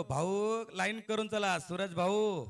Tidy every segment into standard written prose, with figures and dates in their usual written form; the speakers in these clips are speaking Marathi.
भाऊ लाईन करून चला सूरज भाऊ.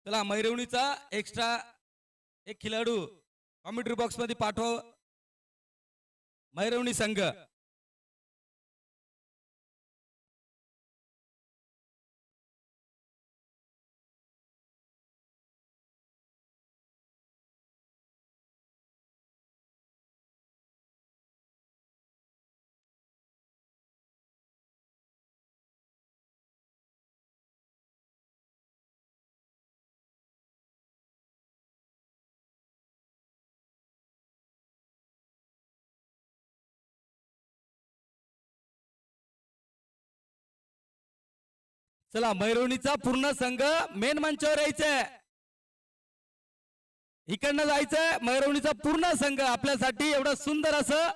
चला मैरवणीचा एक्स्ट्रा एक खिलाडू कॉमेंट्री बॉक्स मध्ये पाठव. मैरवणी संघ चला मैरवणीचा पूर्ण संघ मेन मंचावर यायचंय. इकडनं जायचंय. मैरवणीचा पूर्ण संघ आपल्यासाठी एवढं सुंदर असं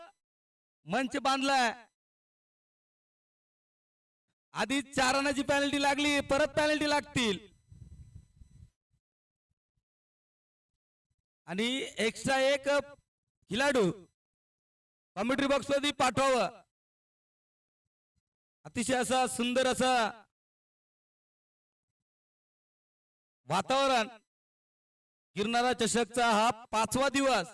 मंच बांधलाय. आधी 4 रनाची पेनल्टी लागली, परत पेनल्टी लागतील आणि एक्स्ट्रा एक खिलाडू कॉमेंट्री बॉक्स मध्ये पाठवावं. अतिशय असं सुंदर असं वातावरण. गिरणारा चषकचा हा 5वा दिवस.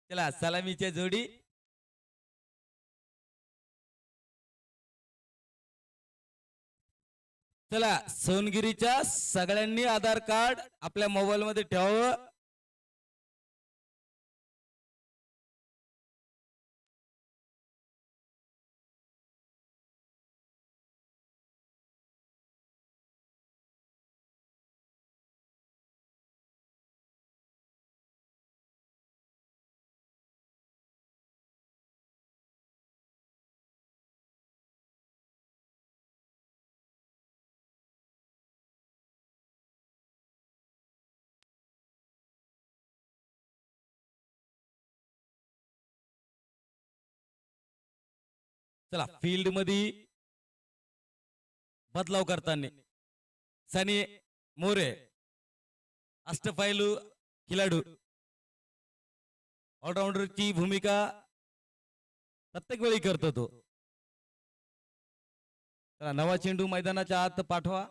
चला सलामीच्या जोडी. चला सोनगिरीच्या सगळ्यांनी आधार कार्ड आपल्या मोबाईल मध्ये ठेवावं. चला फील्ड मध्ये बदलाव करताना सनी मोरे अष्टपैलू खिलाडू ऑलराऊंडरची भूमिका प्रत्येक वेळी करतो तो. चला नवा चेंडू मैदानाच्या आत पाठवा.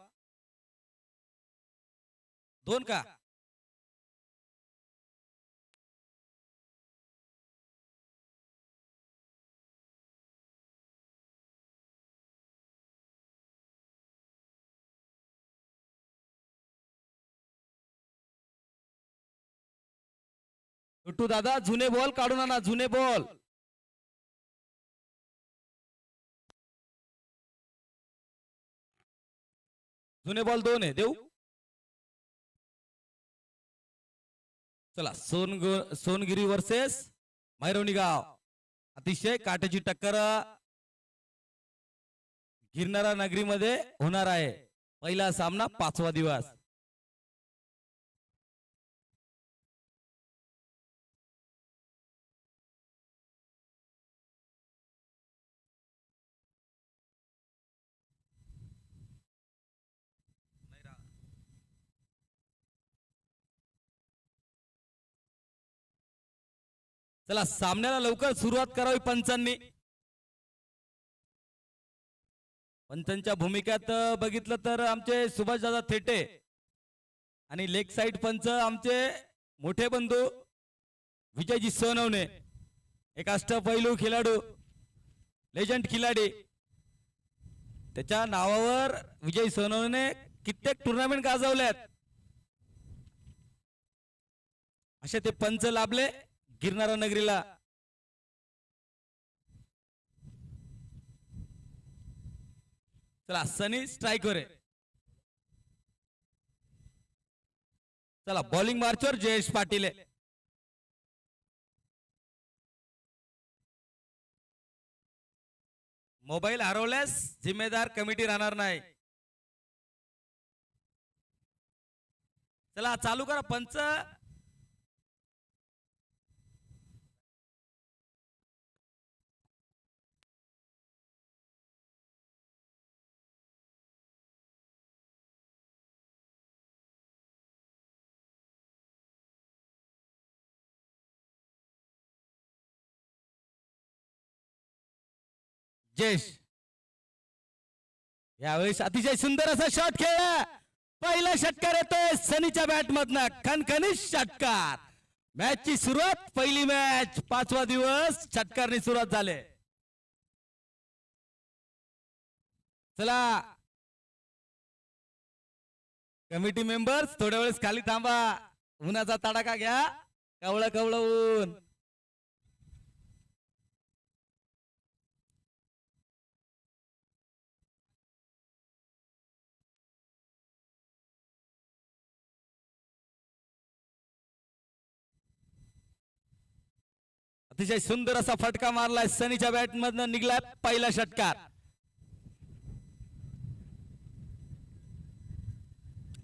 2 का टुटू दादा जुने बॉल काढून आणा. जुने बॉल. जुने बॉल 2 आहे देऊ. चला सोनगिरी वर्सेस मैरवणी गाव. अतिशय काट्याची टक्कर गिरणारा नगरीमध्ये होणार आहे. पहिला सामना 5वा दिवस. चला सामन्याला लवकर सुरुवात करावी पंचांनी. पंचांच्या भूमिकेत बघितलं तर आमचे सुभाषदादा थेटे आणि लेग साइड पंच आमचे मोठे बंधू विजयजी सोनवणे, एक अष्टपैलू खेळाडू, लेजंड खिलाडी. त्याच्या नावावर विजय सोनवणे कित्येक टुर्नामेंट गाजवल्यात. असे ते पंच लाभले गिरनारा नगरीला. चला सनी स्ट्रायकर आहे. चला बॉलिंग मार्चवर जयेश पाटील आहे. मोबाईल हरवल्यास जिम्मेदार कमिटी राहणार नाही. चला चालू करा पंच. जयेश यावेळेस अतिशय सुंदर असा शॉट खेळला. पहिला षटकार येतोय सनीच्या बॅट मधनं, खणखणीत षटकार. मॅच ची सुरुवात, पहिली मॅच 5वा दिवस षटकारने सुरुवात झाले. चला कमिटी मेंबर्स थोड्या वेळेस खाली थांबा. उन्हाचा तडाखा घ्या, कवळं कवळं ऊन. अतिशय सुंदर असा फटका मारलाय सनीच्या बॅट मधनं, निघलाय पहिला षटकार.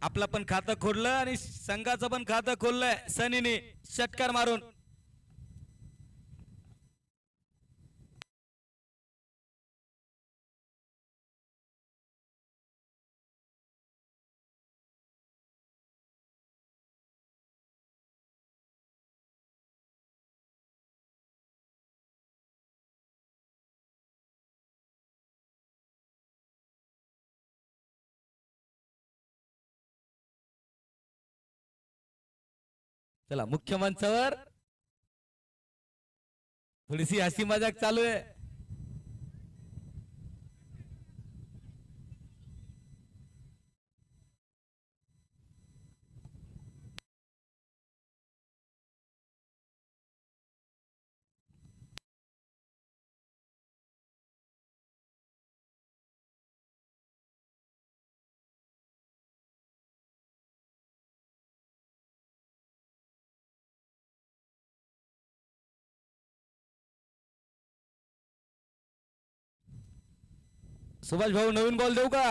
आपलं पण खातं खोललं आणि संघाचं पण खातं खोललंय सनीने षटकार मारून. चला मुख्य मंचावर थोडीशी हसी मजाक चालू आहे. सुभाष भाऊ नवीन बॉल देऊ का?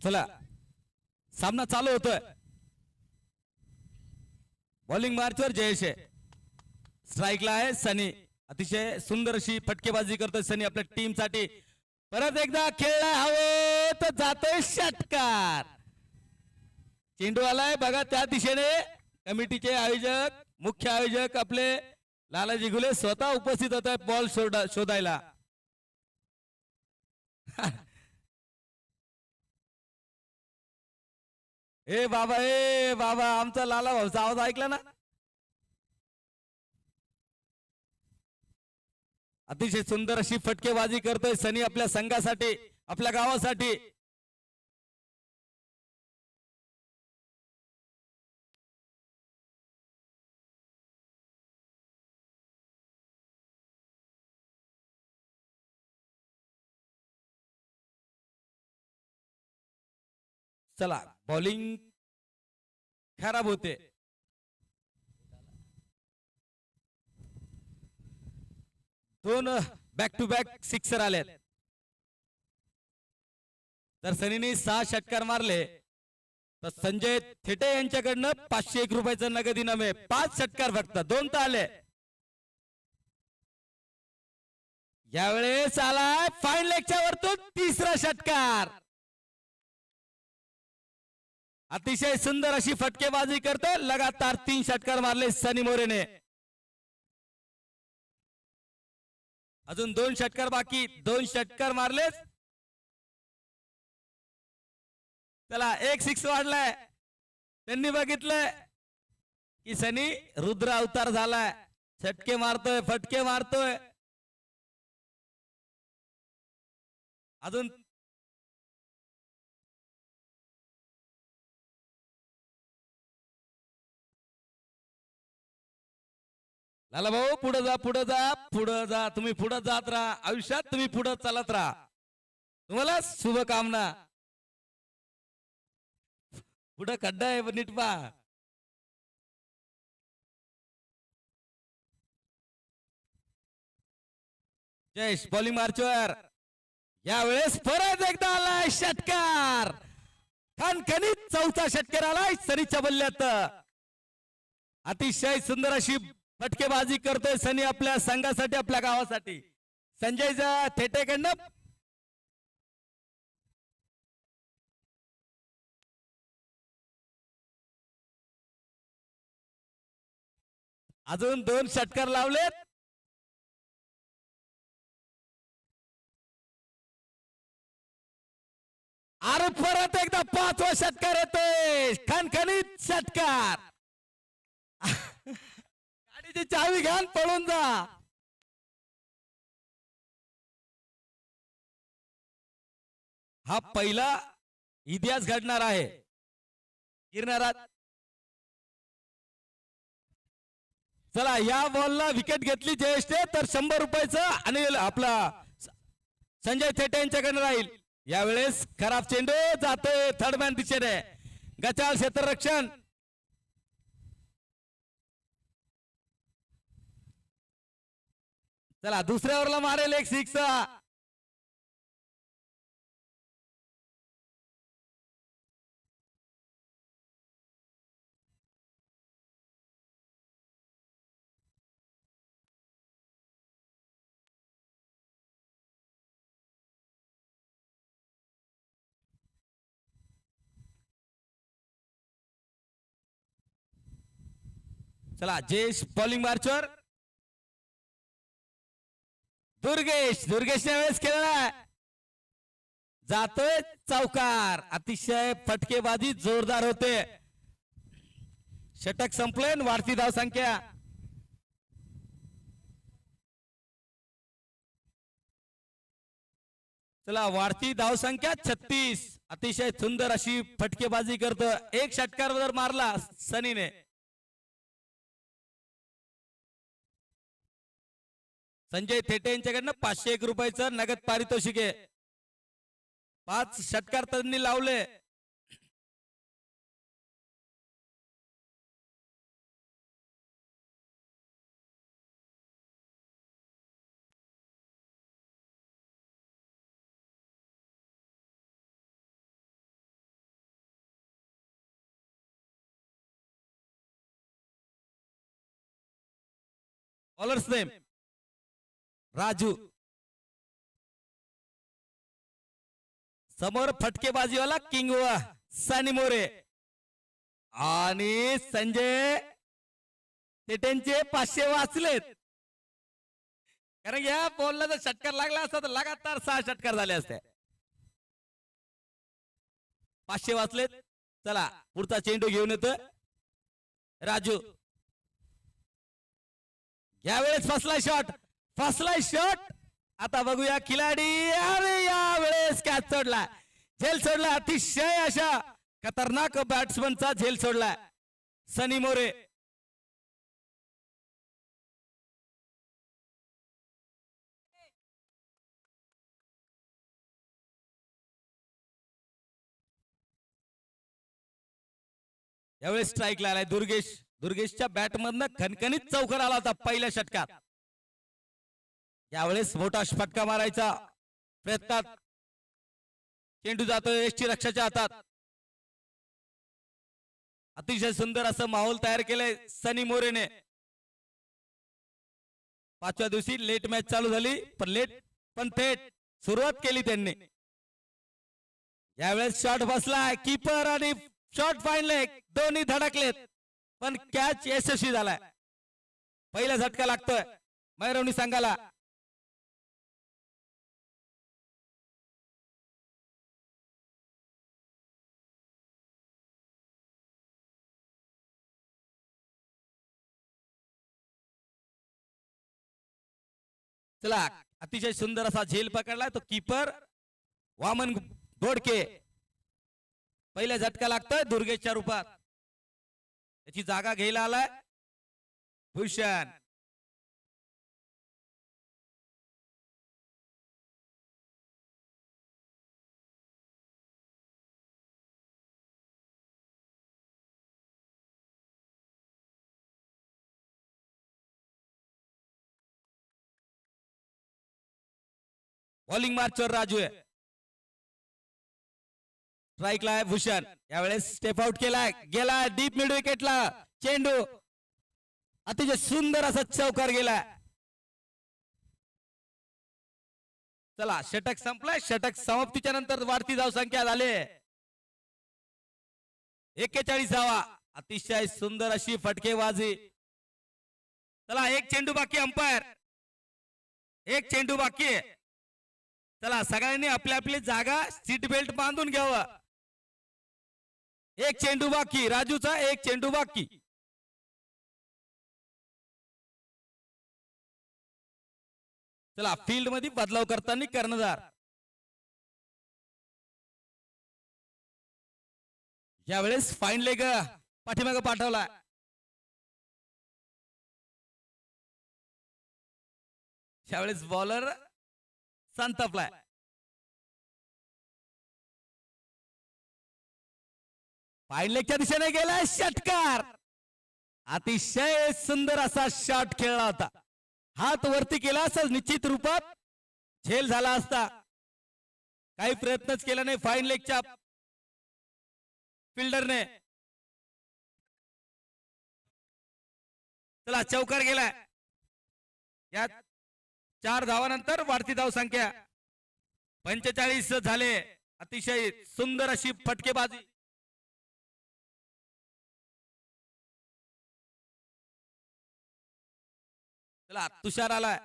चला सामना चालू होतोय. बॉलिंग मार्चवर जयेश आहे, स्ट्राइकला आहे सनी. अतिशय सुंदर अशी फटकेबाजी करतोय सनी आपल्या टीम साठी. परत एकदा खेळला हवं तर जातोय षटकार. चेंडू आलाय बघा त्या दिशेने. कमिटीचे आयोजक, मुख्य आयोजक आपले लालाजी गुले स्वतः उपस्थित होत आहे बॉल शोधायला. ए बाबा आमचा लाला भाऊचा आवाज ऐकला ना. अतिशय सुंदर अशी फटकेबाजी करतोय सनी आपल्या संघासाठी आपल्या गावासाठी. चला बॉलिंग खराब होते. दोन बॅक टू बॅक सिक्सर आले. तर सनीने 6 षटकार मारले तर संजय थेटे यांच्याकडनं 501 रुपयाचं नगद इनाम आहे. 5 षटकार फक्त 2 तर आले. यावेळेस आलाय फाईन लेगच्या वरतून 3रा षटकार. अतिशय सुंदर अशी फटकेबाजी करतो. लगातार 3 षटकार मारले सनी मोरेने. अजून 2 षटकार बाकी. 2 षटकार मारले. चला एक 6 वाढलाय. त्यांनी बघितलंय की सनी रुद्र अवतार झालाय. षटके मारतोय फटके मारतोय. अजून लाला भाऊ पुढे जा पुढे जा पुढे जा. तुम्ही पुढे जात राहा. आयुष्यात तुम्ही पुढे चालत राहा. तुम्हाला शुभकामना. पुढे खड्डा आहे नीट पा. जयेश बॉलिंग मार्चवर. यावेळेस परत एकदा आलाय षटकार. खणखणीत 4था षटकार आलाय सनीच्या बल्ल्यात. अतिशय सुंदर अशी फटकेबाजी करतोय सनी आपल्या संघासाठी आपल्या गावासाठी. संजयचा थेटेकडनं अजून 2 षटकार लावलेत. अरे परत एकदा 5वा षटकार येतोय. खणखणीत षटकार. गाडीची चावी घ्या पळून जा. हा पहिला इतिहास घडणार आहे. गिरणारा. चला या बॉलला विकेट घेतली जयेशने तर 100 रुपयाचं आणि आपला संजय थेटे यांच्याकडे राहील. यावेळेस खराब चेंडू जातोय थर्डमॅन दिशेने. गचाळ क्षेत्ररक्षण. चला दुसऱ्या ओव्हरला मारेल एक 6. चला जयेश बॉलिंग मार्चवर. दुर्गेशने वेळेस केला. जातोय चौकार. अतिशय फटकेबाजी जोरदार होते. षटक संपले. वाढती धाव संख्या. चला वाढती धाव संख्या 36. अतिशय सुंदर अशी फटकेबाजी करतो. 1 षटकार जर मारला सनीने. संजय थेटे यांच्याकडनं 501 रुपयाचं नगद पारितोषिक आहे. 5 षटकार त्यांनी लावले. Bowlers name Raju. समोर फटकेबाजीवाला किंग सनी मोरे आणि संजय थेटेंचे 500 वाचलेत. कारण या बॉलला जर षटकार लागला असता तर लगातार 6 षटकार झाले असते. 500 वाचलेत. चला पुढचा चेंडू घेऊन येतोय राजू. यावेळेस फसलाय शॉट. आता बघूया खिलाडी. अरे यावेळेस कॅच सोडला, झेल सोडला. अतिशय अशा खतरनाक बॅट्समनचा झेल सोडला सनी मोरे. यावेळेस स्ट्राईक आलाय दुर्गेशच्या बॅट मधनं खणखणीत चौकार आला होता पहिल्या षटकात. यावेळेस मोठा फटका मारायचा प्रयत्नात चेंडू जातोय एसटी रक्षाच्या हातात. अतिशय सुंदर असं माहोल तयार केलंय सनी मोरेने. 5व्या दिवशी लेट मॅच चालू झाली पण थेट सुरुवात केली त्यांनी. यावेळेस शॉट बसलाय कीपर आणि शॉट फाईन लेग दोन्ही धडकलेत पण कॅच यशस्वी झालाय. पहिला झटका लागतोय मैरवणी संघाला. चला अतिशय सुंदर असा झेल पकडलाय तो कीपर वामन घोडके. पहिला झटका लागतोय दुर्गेशच्या रूपात. त्याची जागा घ्यायला आलाय भूषण. बॉलिंग मार्चवर राजू आहे. स्ट्राईकला आहे भूषण. यावेळेस स्टेप आउट केलाय, गेला डीप मिड विकेटला चेंडू. अतिशय सुंदर असा चौकार गेलाय. चला षटक संपलाय. षटक समाप्तीच्या नंतर वाढती धाव संख्या झाली 41. अतिशय सुंदर अशी फटकेबाजी. चला एक चेंडू बाकी. अंपायर एक चेंडू बाकी. चला सगळ्यांनी आपली आपली जागा सीट बेल्ट बांधून घ्यावं. एक चेंडू बाकी राजूचा, एक चेंडू बाकी. चला फील्ड मध्ये बदलाव करताना कर्णधार. यावेळेस फाईन लेग पाठीमागे पाठवला. यावेळेस बॉलर संतपलाय. फाईन लेगच्या दिशेने गेलाय षटकार. अतिशय सुंदर असा शॉट खेळला होता. हात वरती केला असता निश्चित रूपात झेल झाला असता. काही प्रयत्नच केला नाही फाईन लेगच्या फिल्डरने. चला चौकार गेलाय. या 4 धावानंतर वाढती धाव संख्या 45 झाले. अतिशय सुंदर अशी फटकेबाजी. चला तुषार आलाय.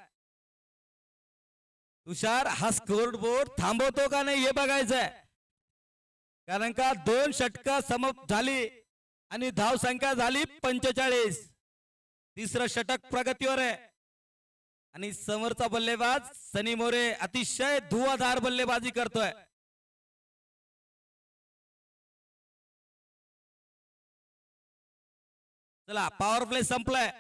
तुषार हा स्कोर बोर्ड थांबवतो का नाही हे बघायचंय. कारण का 2 षटका समाप्त झाली आणि धाव संख्या झाली 45. तिसरं षटक प्रगतीवर आहे आणि समोरचा बल्लेबाज सनी मोरे अतिशय धुवाधार बल्लेबाजी करतोय. चला पॉवर प्ले संपलाय.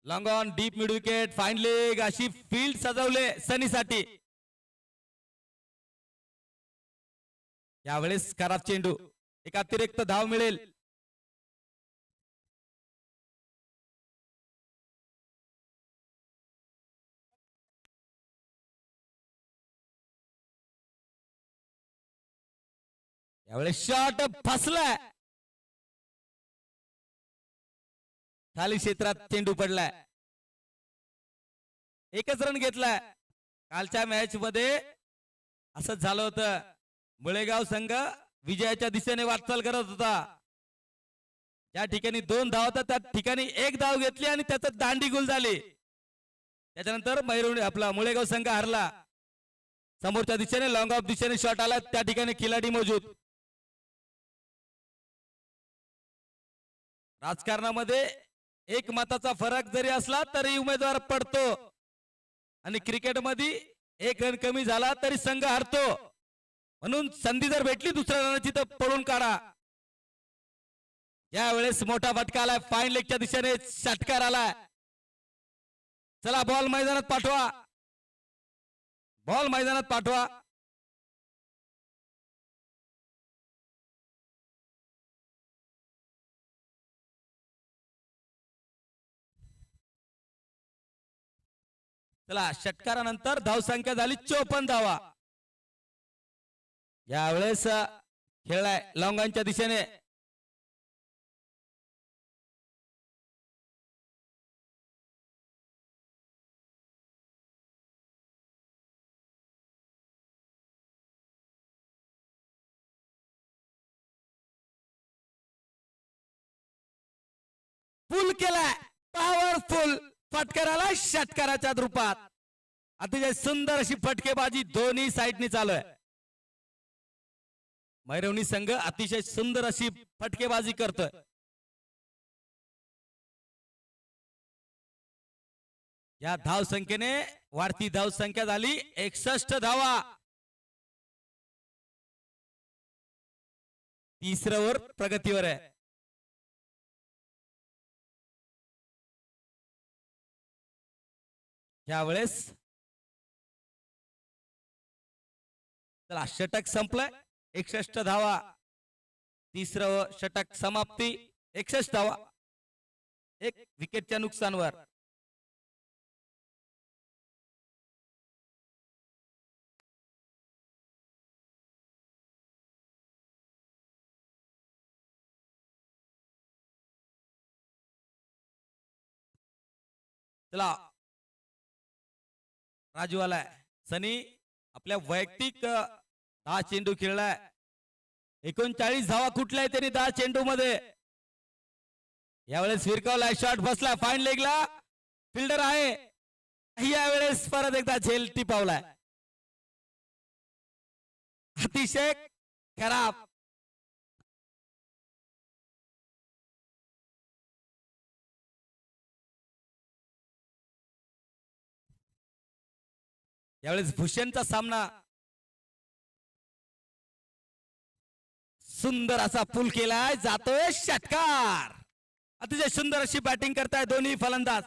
Long on deep mid wicket fine leg अशी फील्ड सजवले सनीसाठी. यावेळेस खराब चेंडू. एक अतिरिक्त धाव मिळेल. यावेळेस शॉट फसलाय. खाली क्षेत्रात चेंडू पडलाय. एकच रन घेतलाय. कालच्या मॅच मध्ये असंच झालं होतं. मुळेगाव संघ विजयाच्या दिशेने वाटचाल करत होता. ज्या ठिकाणी 2 धाव होता त्या ठिकाणी 1 धाव घेतली आणि त्याचं दांडी गुल झाली. त्याच्यानंतर मैरून आपला मुळेगाव संघ हरला. समोरच्या दिशेने लॉंग ऑफ दिशेने शॉट आला, त्या ठिकाणी खिलाडी मौजूद. राजकारणामध्ये एक मताचा फरक जरी असला तरी उमेदवार पडतो आणि क्रिकेटमध्ये 1 रन कमी झाला तरी संघ हरतो. म्हणून संधी जर भेटली दुसऱ्या रनाची तर पळून काढा. यावेळेस मोठा फटका आलाय, फाईन लेगच्या दिशेने षटकार आलाय. चला बॉल मैदानात पाठवा, बॉल मैदानात पाठवा. चला षटकारानंतर धावसंख्या झाली 54 धावा. यावेळेस खेळलाय लॉंगांच्या दिशेने. पुल केलाय, पॉवरफुल फटकाराला षटकाराच्या रूपात. अतिशय सुंदर अशी फटकेबाजी दोन्ही साइडनी चालू आहे. मैरवणी संघ अतिशय सुंदर अशी फटकेबाजी करतोय. या धाव संख्येने वाढती धाव संख्या झाली 61 धावा. तिसऱ्या ओव्हर प्रगतीवर आहे. यावेळेस चला षटक संपलंय, 61 धावा. तिसरं षटक समाप्ती, 61 धावा, 1 विकेटच्या नुकसानवर. चला राजू आलाय. सनी आपल्या वैयक्तिक 10 चेंडू खेळलाय. 39 धावा कुठल्या त्यांनी 10 चेंडू मध्ये. यावेळेस विरकावलाय, शॉट बसला फाईन लेगला, फिल्डर आहे. यावेळेस परत एकदा झेल टिपावलाय. अतिशय खराब. यावेळेस भूषणचा सामना. सुंदर असा पुल केलाय, जातोय षटकार. अतिशय सुंदर अशी बॅटिंग करताय दोन्ही फलंदाज.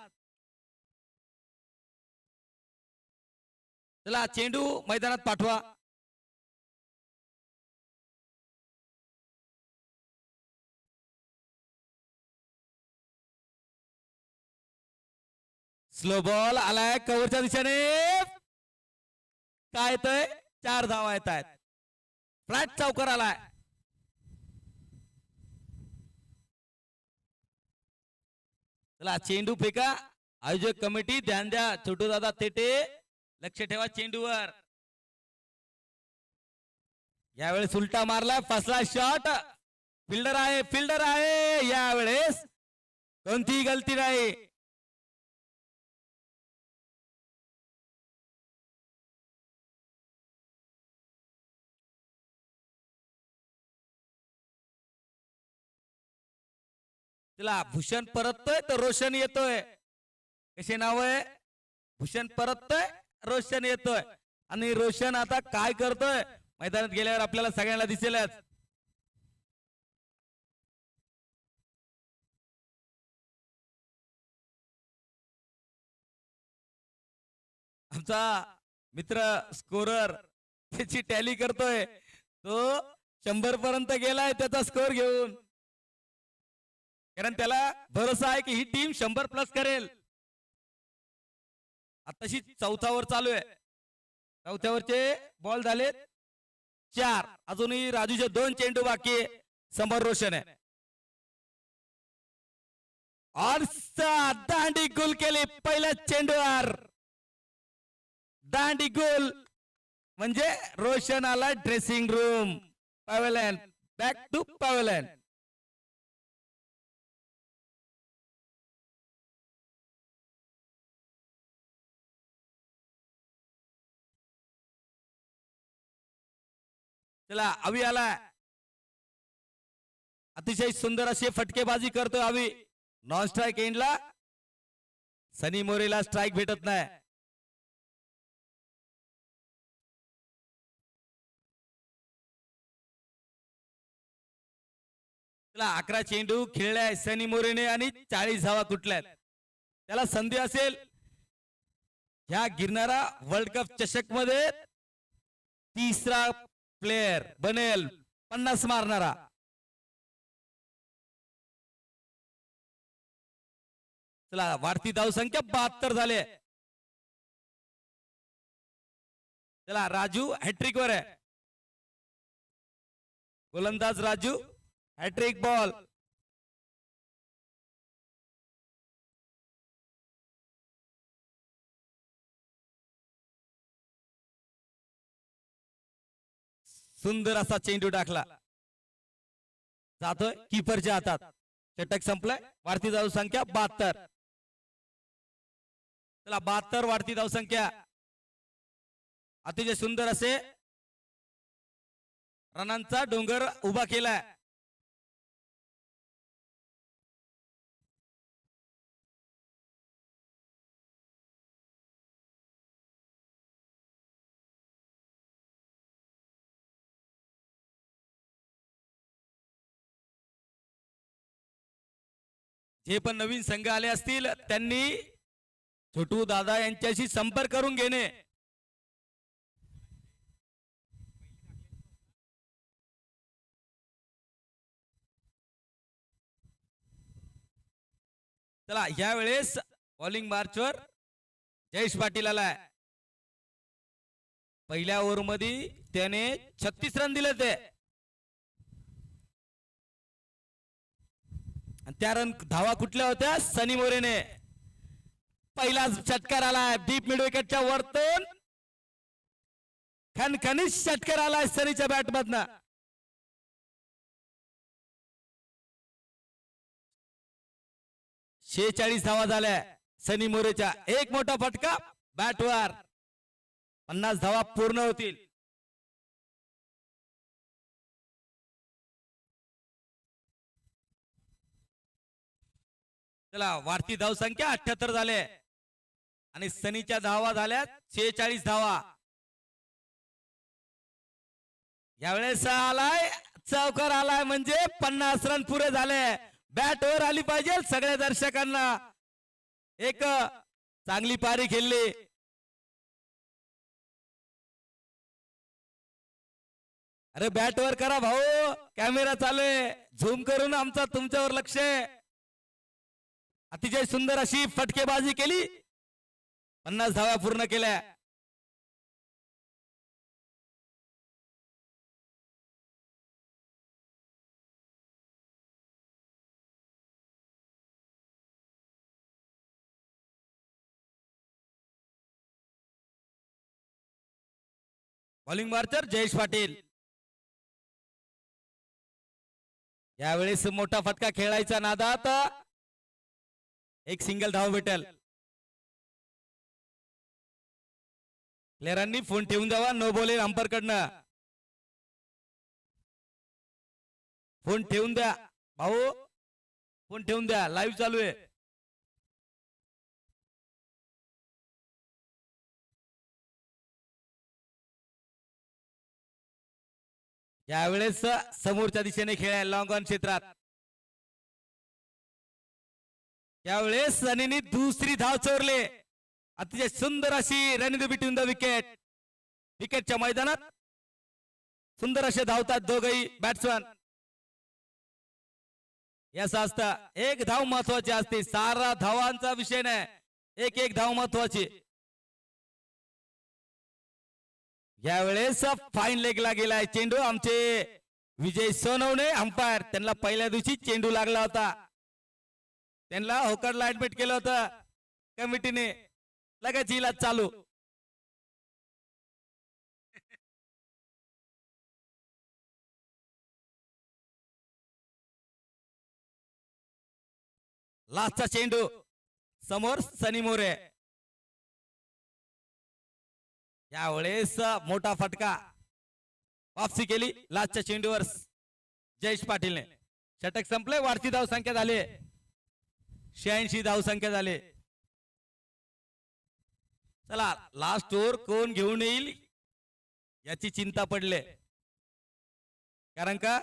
चला चेंडू मैदानात पाठवा. स्लो बॉल आलाय कव्हरच्या दिशेने. काय येतंय, 4 धावा येत आहेत. फ्लॅट चौकार आलाय. चला चेंडू फेका. आयोजक कमिटी ध्यान द्या, छोटू दादा तेटे लक्ष ठेवा चेंडूवर. यावेळेस उलटा मारला, फसला शॉट. फिल्डर आहे, फिल्डर आहे. यावेळेस कोणतीही गलती नाही. चला भूषण परततोय तर रोशन येतोय. कसे नाव आहे, भूषण परततोय, रोशन येतोय. आणि रोशन आता काय करतोय मैदानात गेल्यावर आपल्याला सगळ्यांना दिसेलच. आमचा मित्र स्कोरर त्याची टॅली करतोय. तो 100 पर्यंत गेलाय त्याचा स्कोर घेऊन, कारण त्याला भरोसा आहे की ही टीम 100 प्लस करेल. आताशी 4था ओव्हर चालू आहे. 4थ्या ओव्हरचे बॉल झालेत 4. अजूनही राजूचे 2 चेंडू बाकी आहे. समोर रोशन आहे. दांडी गोल केली पहिल्या चेंडूवर. दांडी गोल म्हणजे रोशन आला dressing room. Pavilion, back to pavilion. चला अवी आला, अतिशय सुंदर अशी फटकेबाजी करतो अवी. नॉन स्ट्राईक एंडला सनी मोरेला स्ट्राईक भेटत नाही. चला 11 चेंडू खेळलाय सनी मोरेने आणि 40 धावा तुटल्यात. त्याला संधी असेल ह्या गिरणारा वर्ल्ड कप चषक मध्ये तिसरा प्लेयर बनेल 50 मारणारा. चला वाढती धावसंख्या 72 झाले. चला राजू हॅट्रिक वर आहे. गोलंदाज राजू हॅट्रिक बॉल. सुंदर असा चेंडू टाकला, जातोय कीपरच्या हातात. षटक संपलाय. वाढती धावसंख्या 72. चला 72 वाढती धावसंख्या. अतिशय सुंदर असे रनांचा डोंगर उभा केलाय. जे पण नवीन संघ आले असतील त्यांनी छोटू दादा यांच्याशी संपर्क करून घेणे. चला यावेळेस बॉलिंग मार्चवर जयेश पाटील आलाय. पहिल्या ओव्हर मध्ये त्याने 36 रन दिले ते. त्या रन धावा कुठल्या होत्या? सनी मोरेने. पहिलाच षटकार आलाय डीप मिड विकेटच्या वरतून. खणखणीत षटकार आलाय सनीच्या बॅट मधनं. शेचाळीस धावा झाल्या सनी मोरेच्या. एक मोठा फटका बॅटवर. 50 धावा पूर्ण होतील. चला वाढती धाव संख्या 78 झाले आणि सनीच्या धावा झाल्या 46 धावा. यावेळेस आलाय चौकार आलाय म्हणजे 50 रन पुरे झाले. बॅटवर आली पाहिजे सगळ्या दर्शकांना. एक चांगली पारी खेळली. अरे बॅटवर करा भाऊ, कॅमेरा चालू आहे. झूम करून आमचा तुमच्यावर लक्ष आहे. अतिशय सुंदर अशी फटकेबाजी केली. 50 धावा पूर्ण केल्या. बॉलिंग मार्चर जयेश पाटील. यावेळेस मोठा फटका खेळायचा नादात एक सिंगल धाव भेटेल. प्लेयरांनी फोन ठेवून द्यावा. नो बॉलिंग अंपायर कडनं फोन ठेवून द्या भाऊ. फोन ठेवून द्या. लाईव्ह चालू आहे. यावेळेस समोरच्या दिशेने खेळ आहे लॉंग ऑन क्षेत्रात. यावेळेस सनीने दुसरी धाव चोरली. अतिशय सुंदर अशी run in between the wicket. विकेटच्या मैदानात सुंदर असे धावतात दोघही बॅट्समन. याचा असतं एक धाव महत्वाची असते. सारा धावांचा विषय नाही, एक एक धाव महत्वाची. यावेळेस फाईन लेगला गेलाय चेंडू. आमचे विजय सोनवणे अंपायर, त्यांना पहिल्या दिवशी चेंडू लागला होता. त्यांना होकारला ऍडमिट केलं होतं कमिटीने. लगेच इलाज चालू. लास्टचा चेंडू समोर सनी मोरे. यावेळेस मोठा फटका वापसी केली लास्टच्या चेंडूवर जयेश पाटीलने. षटक संपले. वाढती धाव संख्या झाली 86 धाव संख्या झाले. चला लास्ट ओव्हर कोण घेऊन येईल याची चिंता पडले, कारण का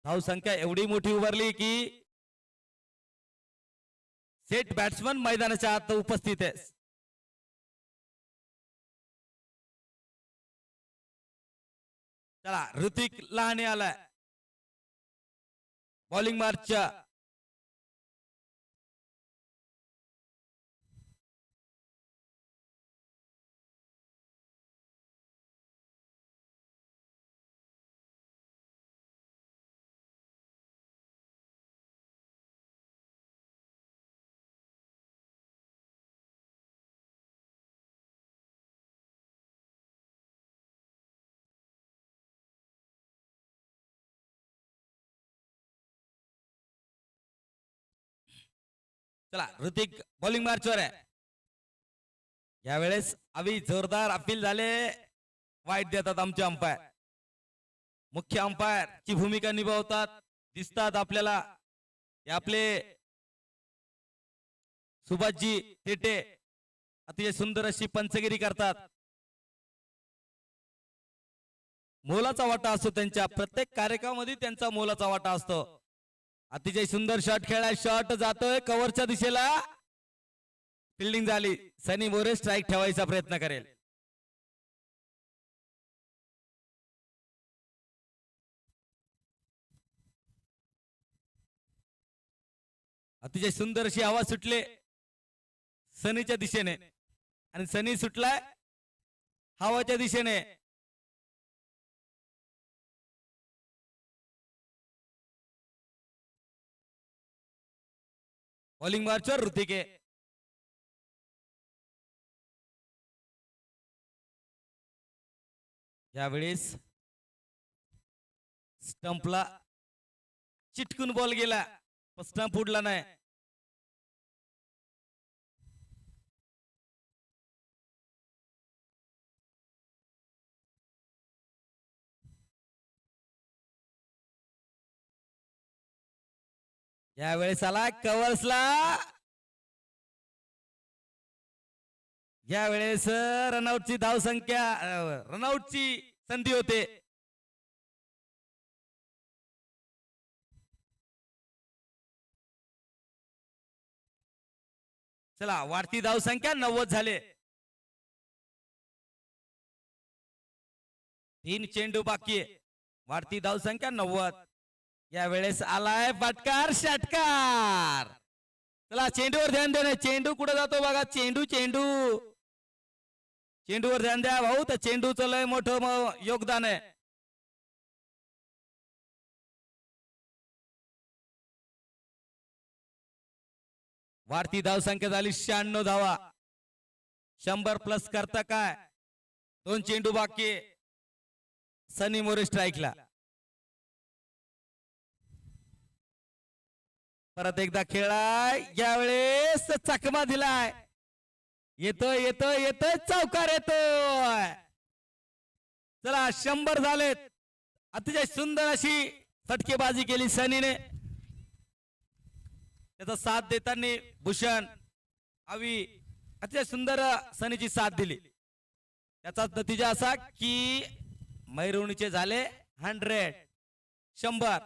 धाव संख्या एवढी मोठी उभारली की सेट बॅट्समन मैदानाच्या आत उपस्थित आहे. चला ऋतिक लहाने आलाय बॉलिंग मार्चच्या. चला ऋतिक बॉलिंग मार्चवर आहे. यावेळेस अवी जोरदार अपील झाले. वाईट देतात आमचे अंपायर. मुख्य अंपायर ची भूमिका निभावतात दिसतात आपल्याला. आपले सुभाषजी थेटे अतिशय सुंदर अशी पंचगिरी करतात. मोलाचा वाटा असतो त्यांच्या प्रत्येक कार्यक्रमामध्ये, त्यांचा मोलाचा वाटा असतो. अतिशय सुंदर शॉट खेळाय. शॉट जातोय कव्हरच्या दिशेला. फिल्डिंग झाली. सनी मोरे स्ट्राईक ठेवायचा प्रयत्न करेल. अतिशय सुंदर अशी हवा सुटले सनीच्या दिशेने आणि सनी सुटलाय हवाच्या दिशेने. बॉलिंग मार्चवर ऋतिके. यावेळेस स्टंपला चिटकून बॉल गेला, स्टंप उडला नाही. यावेळेस आला कव्हर्सला. यावेळेस रनआउटची धाव संख्या रनआउटची संधी होते. चला वाढती धाव संख्या 90 झाले. 3 चेंडू बाकी आहे. वाढती धाव संख्या 90. यावेळेस आलाय फटकार षटकार. चला चेंडूवर ध्यान देणे. चेंडू कुठे जातो बघा. चेंडू चेंडू चेंडूवर ध्यान द्या भाऊ. तर चेंडूचं लय मोठं योगदान आहे. वाढती धाव संख्या झाली 96 धावा. 100 प्लस करता काय. 2 चेंडू बाकी. सनी मोरे स्ट्राईकला. परत एकदा खेळाय. यावेळेस चकमा दिलाय. येतोय येतोय येतोय चौकार येतोय. चला 100 झालेत. अतिशय सुंदर अशी फटकेबाजी केली सनीने. त्याचा साथ देताना भूषण अवी अतिशय सुंदर सनीची साथ दिली. त्याचा नतीजा असा की मैरवणीचे झाले 100.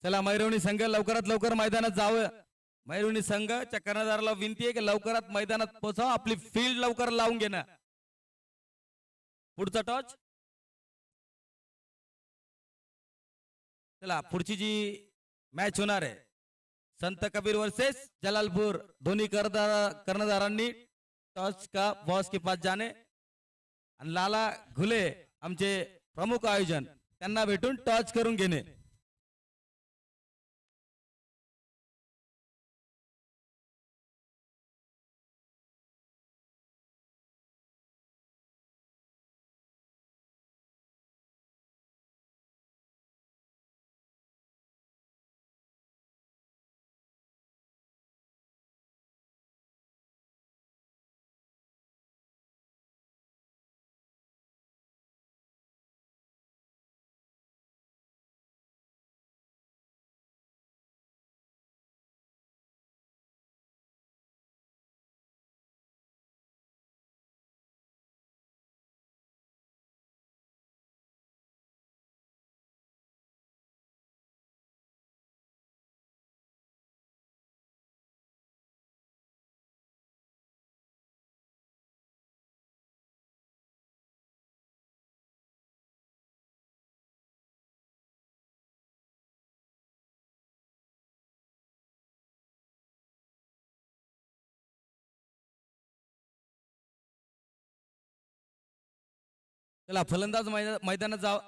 चला मैरवणी संघ लवकरात लवकर मैदानात जावं. मैरवणी संघच्या कर्णधाराला विनंती आहे की लवकरात मैदानात पोहोचावं. आपली फील्ड लवकर लावून घेणं. पुढचा टॉच. चला पुढची जी मॅच होणार आहे संत कबीर वर्सेस जलालपूर. दोन्ही कर्णधारांनी टॉस का बॉस के पास जाणे आणि लाला घुले आमचे प्रमुख आयोजन त्यांना भेटून टॉच करून घेणे. चला फलंदाज मैदानात जाव.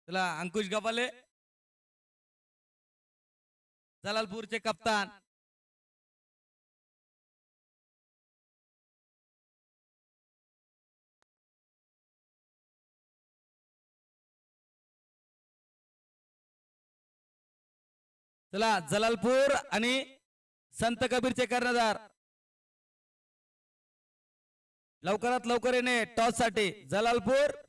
चला अंकुश गबाले जलालपूरचे कप्तान. चला जलालपूर आणि संत कबीरचे कर्णधार लवकरात लवकर येणे टॉस साठी. जलालपूर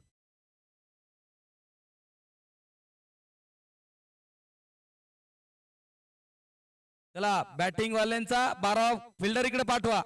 चला बॅटिंग वाल्यांचा 12 फिल्डर इकडे पाठवा.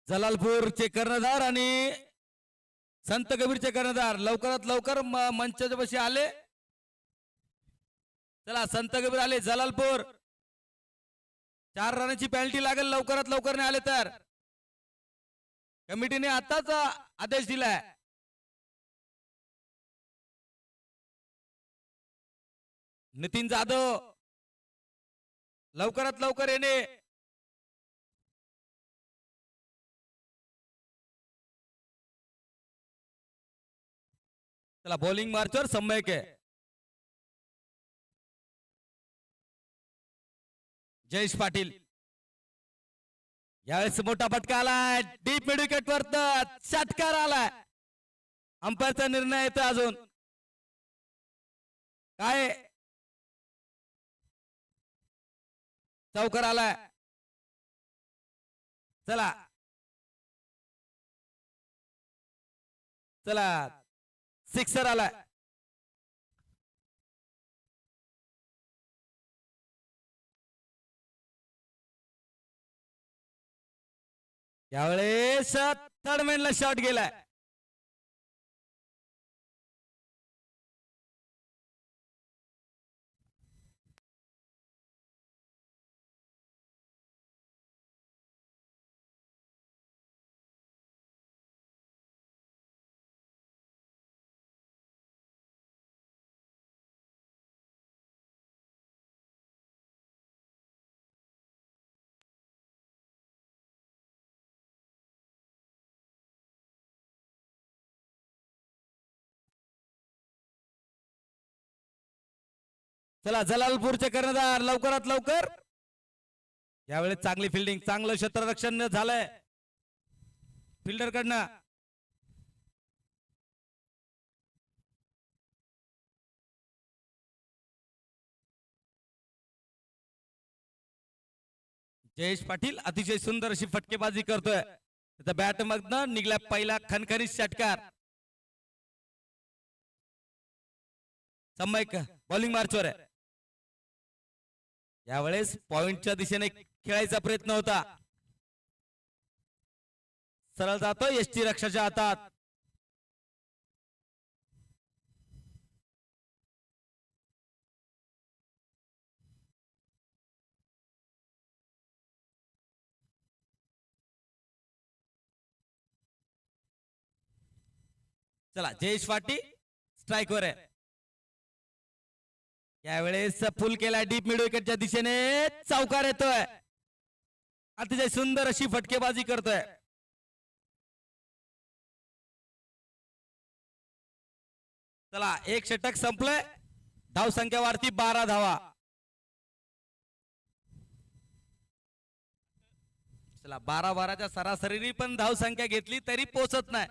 जलालपूरचे कर्णधार आणि संत कबीरचे कर्णधार लवकरात लवकर मंचाच्या पाशी आले. चला संत कबीर आले. जलालपूर 4 रनाची पेनल्टी लागेल लवकरात लवकर नाही आले तर. कमिटीने आताच आदेश दिलाय. नितीन जाधव लवकरात लवकर येणे. चला बॉलिंग मार्चवर सम्यक आहे. जयेश पाटील यावेळेस मोठा फटका आलाय. डीप मिड विकेट वर षटकार आलाय. अंपायरचा निर्णय येतो अजून काय. चौकार आलाय. चला चला सिक्सर आलाय. यावेळेस थर्ड मॅनला शॉट गेलाय. चला जलालपूरचे कर्णधार लवकरात लवकर. यावेळेस चांगली फिल्डिंग, चांगलं क्षेत्ररक्षण झालंय फिल्डर कडनं. जयेश पाटील अतिशय सुंदर अशी फटकेबाजी करतोय. त्याचा बॅट मधनं निघला पहिला खणखणीत षटकार. सम्यक बॉलिंग मार्चवर आहे. यावेळेस पॉइंटच्या दिशेने खेळायचा प्रयत्न होता. सरळ जातो एसटी रक्षाच्या हातात. चला जयेश पाटील स्ट्राईक वर आहे. यावेळेस फुल केला डीप मिड विकेटच्या दिशेने चौकार येतोय. अतिशय सुंदर अशी फटकेबाजी करतोय. चला एक षटक संपलंय. धाव संख्या वाढती 12 धावा. चला 12-12च्या सरासरीने पण धाव संख्या घेतली तरी पोचत नाही.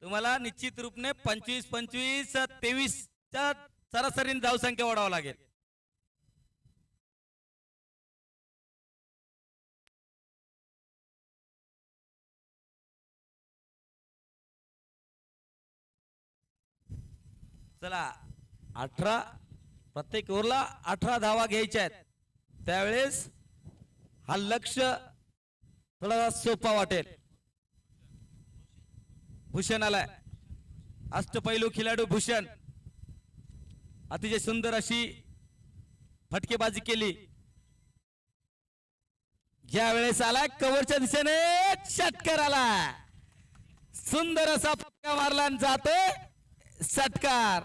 तुम्हाला निश्चित रूपने 25-25 23च्या सरासरीने धाव संख्या वाढावं लागेल. चला 18 प्रत्येक ओव्हरला 18 धावा घ्यायच्या आहेत. त्यावेळेस हा लक्ष थोडा सोपा वाटेल. भूषण आलाय, अष्टपैलू खिलाडू भूषण. अतिशय सुंदर अशी फटकेबाजी केली. ज्या वेळेस आला कव्हरच्या दिशेने षटकार आला. सुंदर असा फटका मारला जातोय षटकार.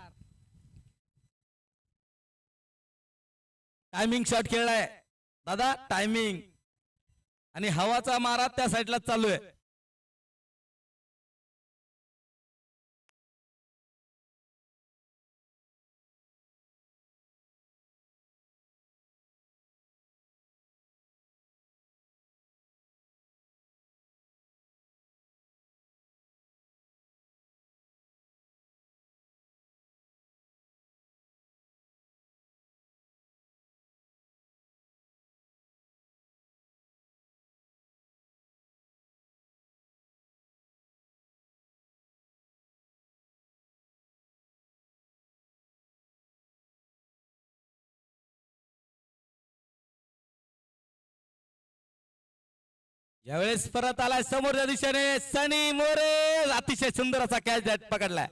टायमिंग शॉट खेळलाय दादा, टायमिंग आणि हवाचा मारा त्या साईडला चालू आहे. यावेळेस परत आलाय समोरच्या दिशेने सनी मोरे. अतिशय सुंदर असा कॅच पकडलाय.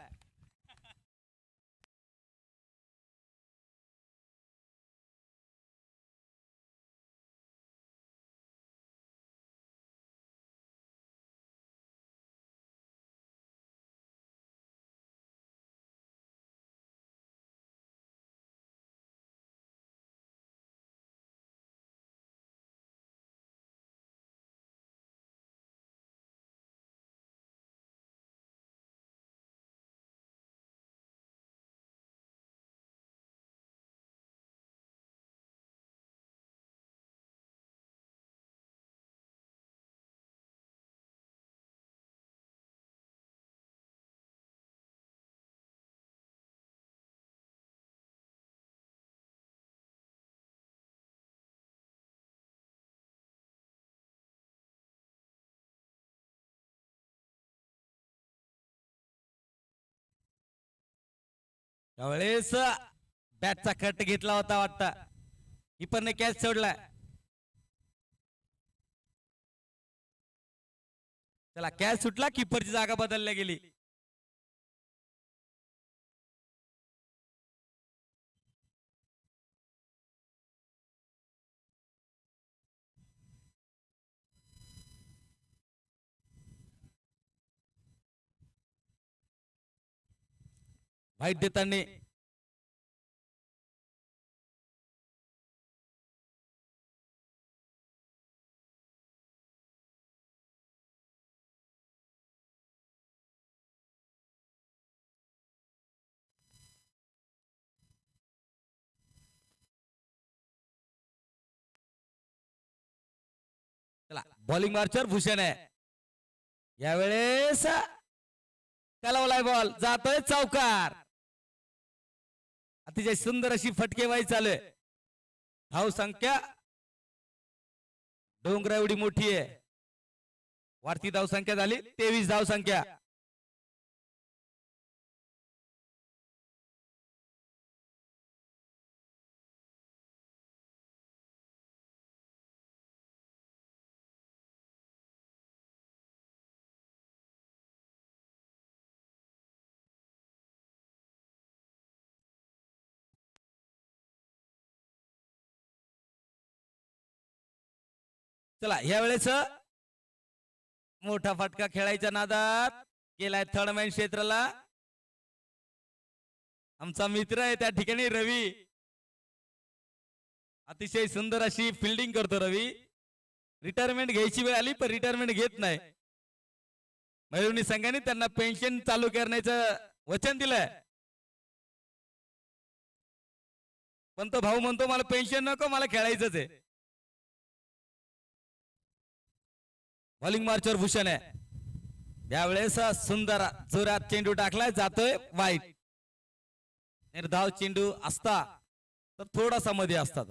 त्यावेळेस बॅटचा कट घेतला होता वाटतं. ही पण कॅच सोडलाय. चला कॅच सुटला, किपरची जागा बदलल्या गेली. वाईट देताना चला बॉलिंग मार्चवर भूषण आहे. यावेळेस कलावलाय बॉल, जातोय चौकार. अतिशय सुंदर अशी फटकेबाजी चालू आहे. धाव संख्या डोंगरा एवढी मोठी आहे. वाढती धाव संख्या झाली 23 धाव संख्या. चला यावेळेस मोठा फटका खेळायच्या नादात गेलाय थर्ड मॅन क्षेत्राला. आमचा मित्र आहे त्या ठिकाणी रवी. अतिशय सुंदर अशी फिल्डिंग करतो रवी. रिटायरमेंट घ्यायची वेळ आली पण रिटायरमेंट घेत नाही. मयुरनी संघाने त्यांना पेन्शन चालू करण्याचं वचन दिलंय, पण तो भाऊ म्हणतो मला पेन्शन नको, मला खेळायचंच आहे. बॉलिंग मार्चवर भूषण आहे. यावेळेस सुंदर जोरात चेंडू टाकलाय, जातोय वाईट. निर्धाव चेंडू असता तर थोडासा मध्ये असतात.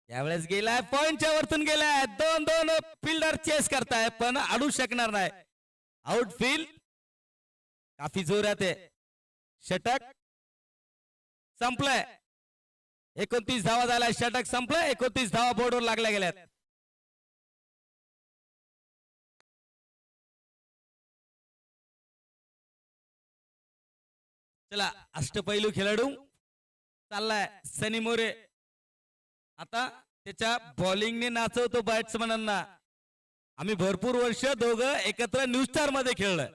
यावेळेस गेलाय पॉइंटच्या वरतून गेलाय. दोन दोन फिल्डर चेस करताय पण अडू शकणार नाही. आउटफील्ड काफी जोरात आहे. षटक संपलंय. 29 धावा झाल्या. षटक संपलंय. 29 धावा बोर्डवर लागल्या गेल्यात. चला अष्टपैलू खेळाडू चाललाय सनी मोरे. आता त्याच्या बॉलिंगने नाचवतो बॅट्समनांना. आम्ही भरपूर वर्ष दोघं एकत्र न्यू स्टार मध्ये खेळलोय.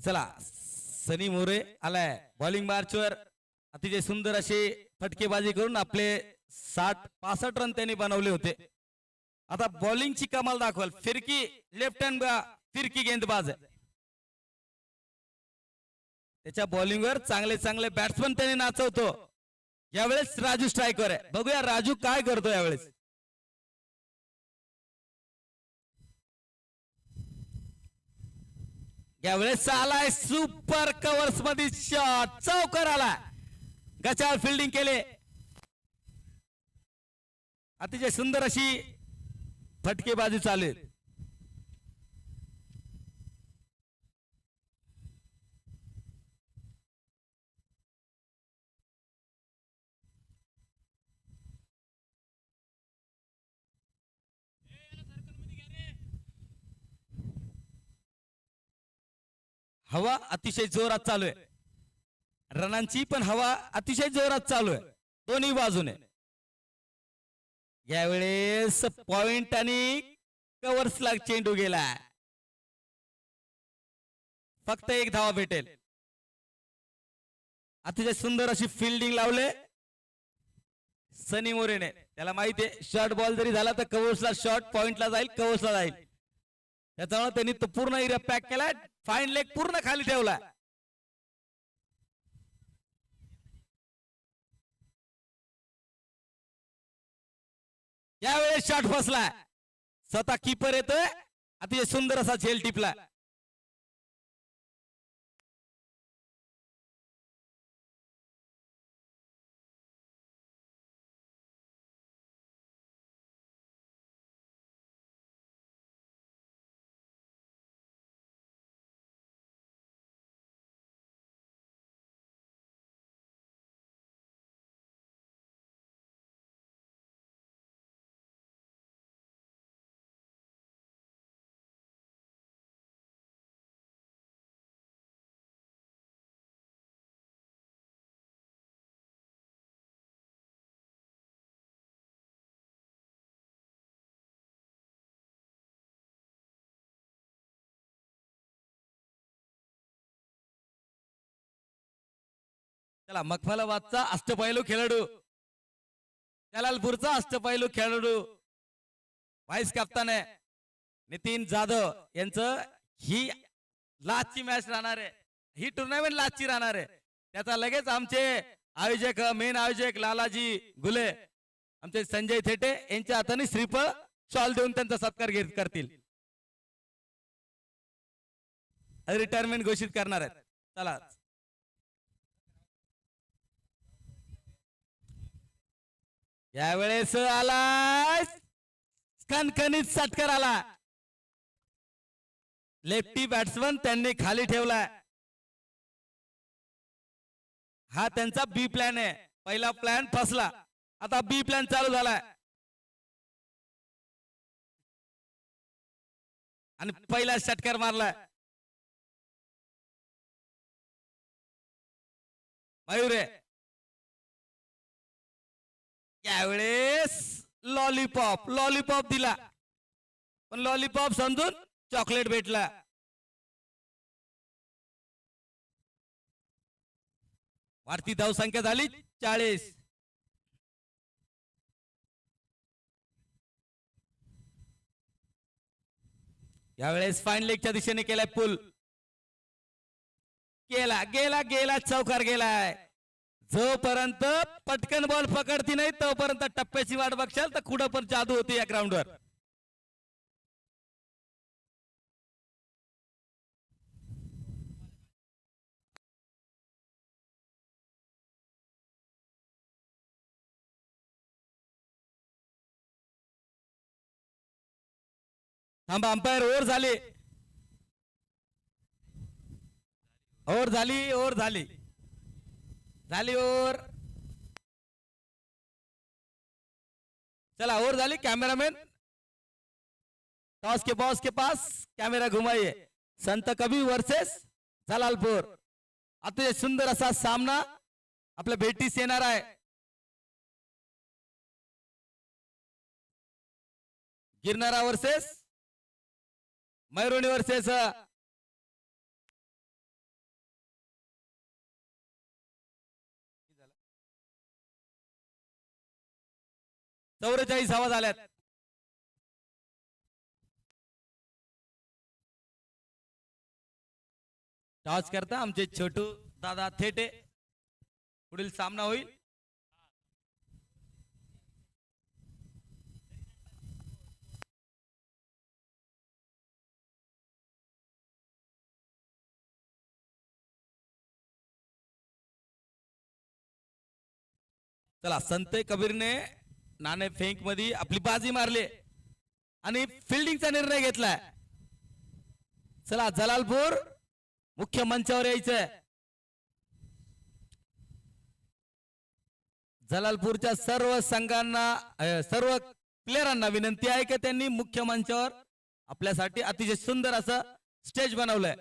चला सनी मोरे आलाय बॉलिंग मार्चवर. अतिशय सुंदर अशी फटकेबाजी करून आपले 60-65 रन त्यांनी बनवले होते. आता बॉलिंगची कमाल दाखवाल. फिरकी लेफ्ट हँड फिरकी गेंदबाज आहे. त्याच्या बॉलिंगवर चांगले चांगले बॅट्समन त्यांनी नाचवतो. यावेळेस राजू स्ट्रायकर आहे. बघूया राजू काय करतो यावेळेस. यावेळेस आलाय सुपर कव्हर्स मध्ये शॉट, चौकार आला. गचाळ फिल्डिंग केले. अतिशय सुंदर अशी फटकेबाजी चालू आहे. हवा अतिशय जोरात चालू आहे. रनांची पण हवा अतिशय जोरात चालू आहे दोन्ही बाजूने. यावेळेस पॉइंट आणि कव्हर्सला चेंडू गेला. फक्त एक धावा भेटेल. अतिशय सुंदर अशी फिल्डिंग लावले सनी मोरेने. त्याला माहिती आहे शॉर्ट बॉल जरी झाला तर कव्हर्सला शॉर्ट पॉइंटला जाईल, कव्हर्सला जाईल. त्याच्यामुळे त्यांनी तो पूर्ण एरिया पॅक केला. फाईन लेग पूर्ण खाली ठेवला. यावेळेस शॉट फसला. स्वतः कीपर येतोय. अतिशय सुंदर असा झेल टिपला. चला मखमलाबादचा अष्टपैलू खेळाडू, जलालपूरचा अष्टपैलू खेळाडू, व्हाईस कॅप्टन आहे नितीन जाधव यांचं ही लास्टची मॅच राहणार आहे, ही टुर्नामेंट लास्टची राहणार आहे. त्याचा लगेच आमचे आयोजक मेन आयोजक लालाजी गुले आमचे संजय थेटे यांच्या हाताने श्रीफळ शॉल देऊन त्यांचा सत्कार करतील, रिटायरमेंट घोषित करणार आहेत. चला यावेळेस आला कणकणीत षटकार आला, लेफ्टी बॅट्समन त्यांनी खाली ठेवलाय. हा त्यांचा बी प्लॅन आहे. पहिला प्लॅन फसला, आता बी प्लॅन चालू झालाय आणि पहिला षटकार मारलाय मयुरे. यावेळेस लॉलीपॉप लॉलीपॉप दिला, पण लॉलीपॉप समजून चॉकलेट भेटला. वाढती धावसंख्या झाली 40. यावेळेस फाईन लेगच्या दिशेने केलाय पुल, गेला गेला गेला चौकार गेलाय. जोपर्यंत पटकन बॉल पकडती नाही तोपर्यंत टप्प्याची वाट बघशाल तर कुठं पण जादू होती या ग्राउंडवर. थांबा, अंपायर ओव्हर झाली, ओव्हर झाली, ओव्हर झाली, झाली ओव्हर. चला ओव्हर झाली. कॅमेरामॅन टॉस के बॉस के पास कॅमेरा घुमाइए. संत कबीर वर्सेस जलालपूर, अतिशय सुंदर असा सामना आपल्या भेटीस येणार आहे. गिरनारा वर्सेस मैरोणी वर्सेस 44 धावा झाल्यात. टॉस करता आमचे छोटू दादा थेटे. पुढील सामना होईल चला. संत कबीरने नाणे फेक मध्ये आपली बाजी मारली आणि फिल्डिंगचा निर्णय घेतलाय. चला जलालपूर मुख्य मंचावर यायचंय. जलालपूरच्या सर्व संघांना सर्व प्लेयरांना विनंती आहे की त्यांनी मुख्य मंचावर आपल्यासाठी अतिशय सुंदर असं स्टेज बनवलंय.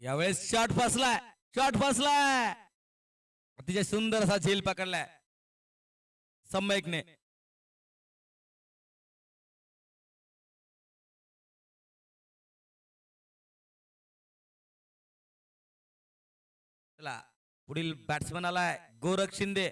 यावेळेस शॉट फसलाय, शॉट फसलाय. अतिशय सुंदर असा झेल पकडलाय सम्यकने. चला पुढील बॅट्समन आलाय गोरख शिंदे.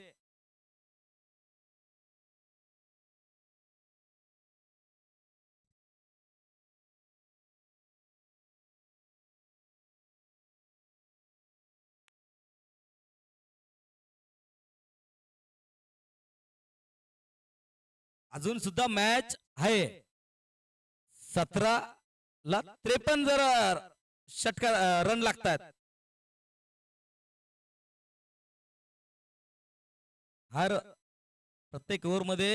अजून सुद्धा मॅच आहे. 17ला 53 जर षटकार रन लागतात. हर प्रत्येक ओव्हर मध्ये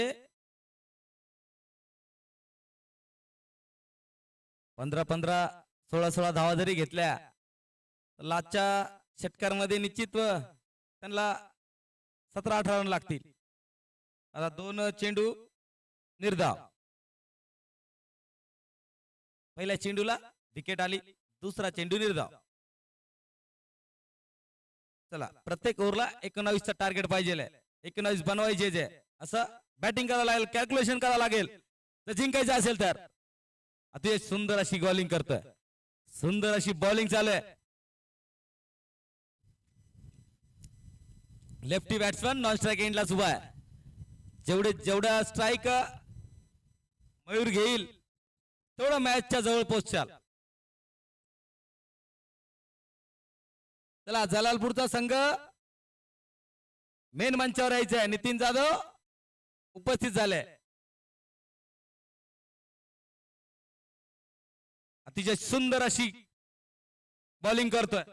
15-15 16-16 धावा जरी घेतल्या तर लास्टच्या षटकारामध्ये निश्चित त्यांना 17-18 रन लागतील. आता 2 चेंडू निर्धाव. पहिल्या चेंडूला विकेट आली, दुसरा चेंडू निर्धाव. चला प्रत्येक ओव्हरला 19चा टार्गेट पाहिजे 19 बनवायचे जे असं बॅटिंग करावं लागेल कॅल्क्युलेशन करावं लागेल तर जिंकायचं असेल तर अतिशय सुंदर अशी बॉलिंग करतोय सुंदर अशी बॉलिंग चालू आहे लेफ्टी बॅट्समन नॉन स्ट्राईक एंडला उभा आहे जेवढा स्ट्राईक मयूर घेईल तेवढं मॅचच्या जवळ पोहोचाल चला जलालपूरचा संघ मेन मंचावर यायचा आहे नितीन जाधव उपस्थित झाले अतिशय सुंदर अशी बॉलिंग करतोय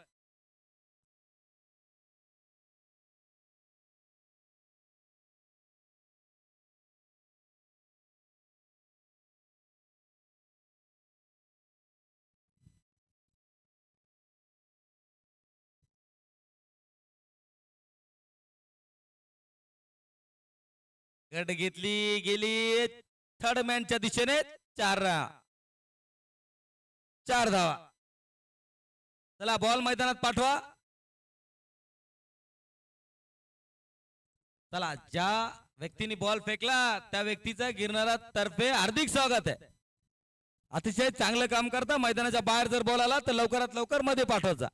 गट घेतली गेली थर्ड मॅनच्या दिशेने 4 धावा चला बॉल मैदानात पाठवा चला ज्या व्यक्तीने बॉल फेकला त्या व्यक्तीचा गिरणारा तर्फे हार्दिक स्वागत आहे अतिशय चांगलं काम करता मैदानाच्या बाहेर जर बॉल आला तर लवकरात लवकर मध्ये पाठवायचा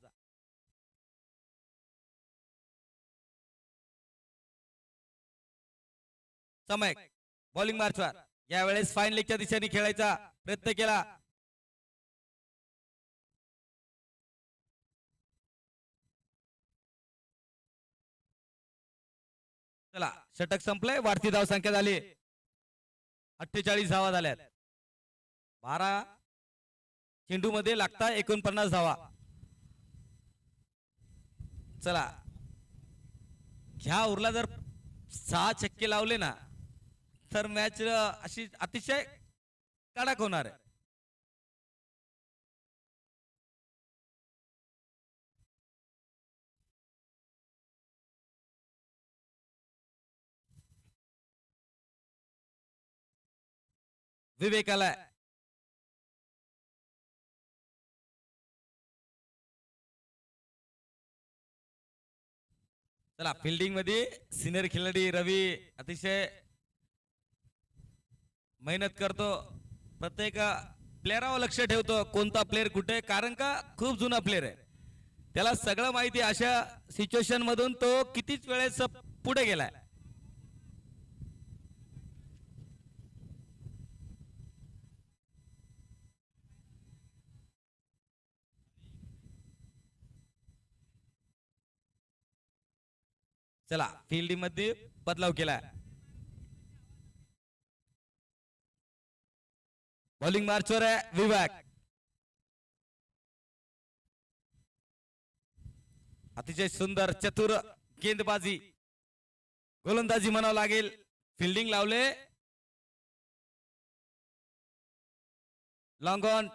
समय बॉलिंग मार्चवर यावेळेस फाईन लेगच्या दिशेने खेळायचा प्रयत्न केला चला षटक संपले वाढती धाव संख्या झाली 48 धावा झाल्यात 12 चेंडू मध्ये लागता 49 धावा चला ह्या उरला जर 6 छक्के लावले ना तर मॅच अशी अतिशय कडक होणार आहे विवेकाला चला फिल्डिंग मध्ये सिनियर खिलाडी रवी अतिशय मेहनत करतो प्रत्येक प्लेअरावर लक्ष ठेवतो कोणता प्लेअर कुठे कारण का खूप जुना प्लेअर आहे त्याला सगळं माहिती अशा सिच्युएशन मधून तो कितीच वेळेस पुढे गेलाय चला फिल्डिंग मध्ये बदलाव केला बॉलिंग मार्चवर आहे विवेक अतिशय सुंदर चतुर गेंदबाजी गोलंदाजी म्हणावं लागेल फिल्डिंग लावले long on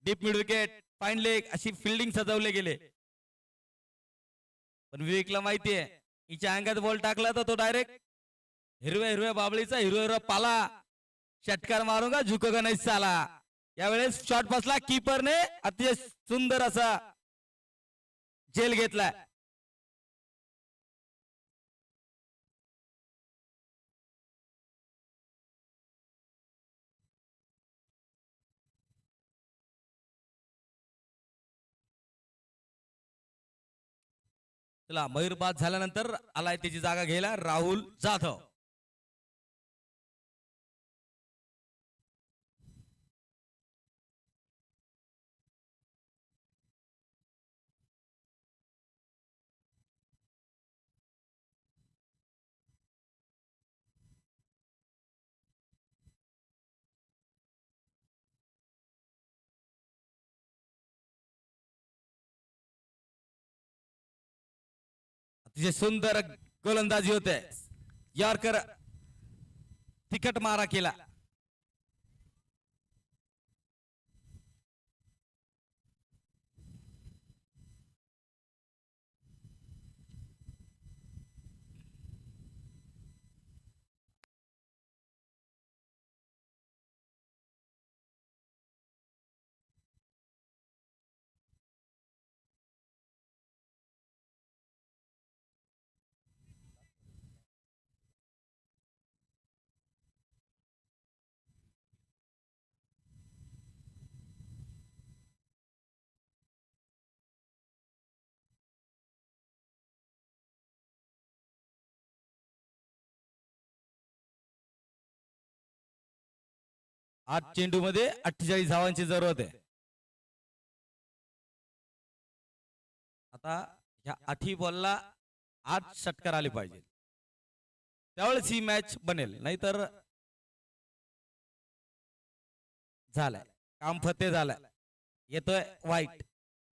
deep mid wicket fine leg अशी फिल्डिंग सजवले गेले पण विवेकला माहिती आहे हिच्या अंगात बॉल टाकला तर तो डायरेक्ट हिरव्या बाबळीचा हिरव्या पाला षटकार मारूंगा झुकेगा नाही साला यावेळेस शॉट बसला कीपरने अतिशय सुंदर असा झेल घेतलाय चला मयूर बाद झाल्यानंतर आलाय त्याची जागा घ्यायला राहुल जाधव अतिशय सुंदर गोलंदाजी होते यॉर्कर तिकट मारा केला 8 चेंडू मध्ये 48 धावांची जरूरत आहे. आता ह्या 8 बॉलला 8 षटकार आले पाहिजे, त्यावेळेस ही मॅच बनेल. नाहीतर झालाय काम फते झालाय. येतोय वाईट.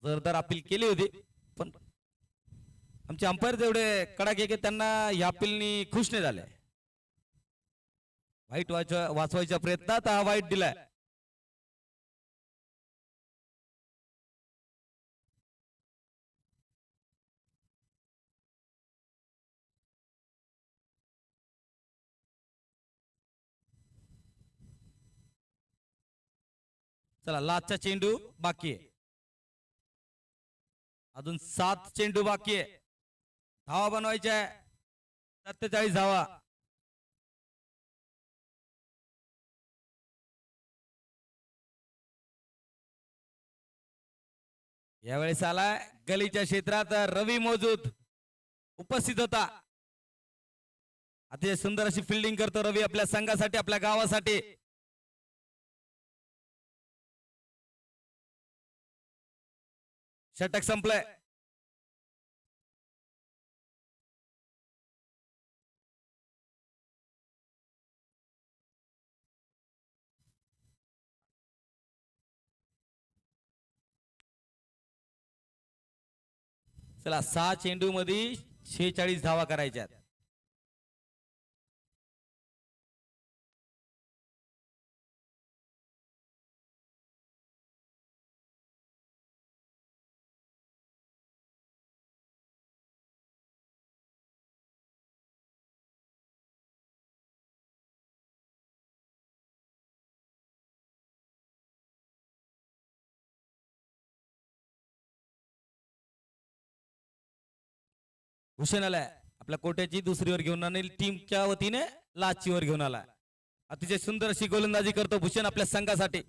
जोरदार अपील केली होती पण आमचे अंपायर जेवढे कडक आहे की त्यांना या अपीलनी खुश नाही झाले. वाईट वाचवायच्या प्रयत्नात हा वाईट दिलाय. चला लास्टचा चेंडू बाकी आहे. अजून 7 चेंडू बाकी आहे. धावा बनवायच्या आहे 47 धावा. यावेळेस आलाय गलीच्या क्षेत्रात रवी मोजूद उपस्थित होता. अतिशय सुंदर अशी फिल्डिंग करतो रवी आपल्या संघासाठी, आपल्या गावासाठी. षटक संपलंय. चला 6 चेंडू मध्ये 46 धावा करायच्यात. भूषण आलाय आपल्या कोट्याची दुसरीवर घेऊन आणेल टीमच्या वतीने लास्टची वर घेऊन आलाय. अतिशय सुंदर अशी गोलंदाजी करतो भूषण आपल्या संघासाठी.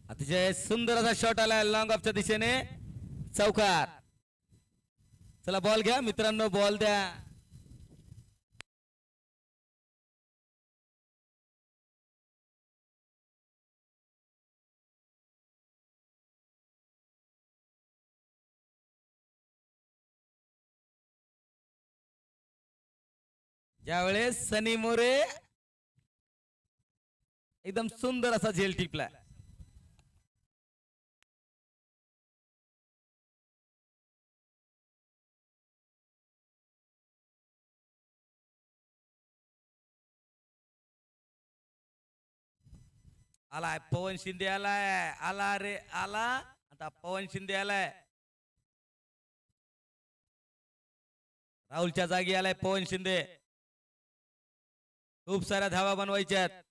अतिशय सुंदर असा शॉट आलाय लॉंग ऑफच्या दिशेने. चौकार. चला बॉल घ्या मित्रांनो, बॉल द्या. ज्यावेळेस सनी मोरे एकदम सुंदर असा झेल टिपलाय. आलाय पवन शिंदे आलाय. आला रे आला. आता पवन शिंदे आलाय. राहुलच्या जागी आलाय पवन शिंदे. खूप साऱ्या धावा बनवायच्यात.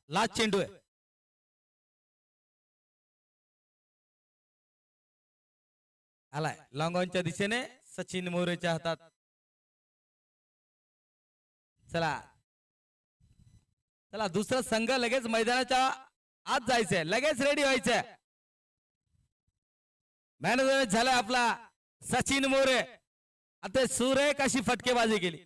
लास्ट चेंडू आहे. आलाय लॉंग ऑनच्या दिशेने सचिन मोरेच्या हातात. चला चला दुसरा संघ लगेच मैदानाच्या आत जायचंय, लगेच रेडी व्हायचंय. मॅनेजर झाला आपला सचिन मोरे. आता सुरेख अशी फटकेबाजी केली.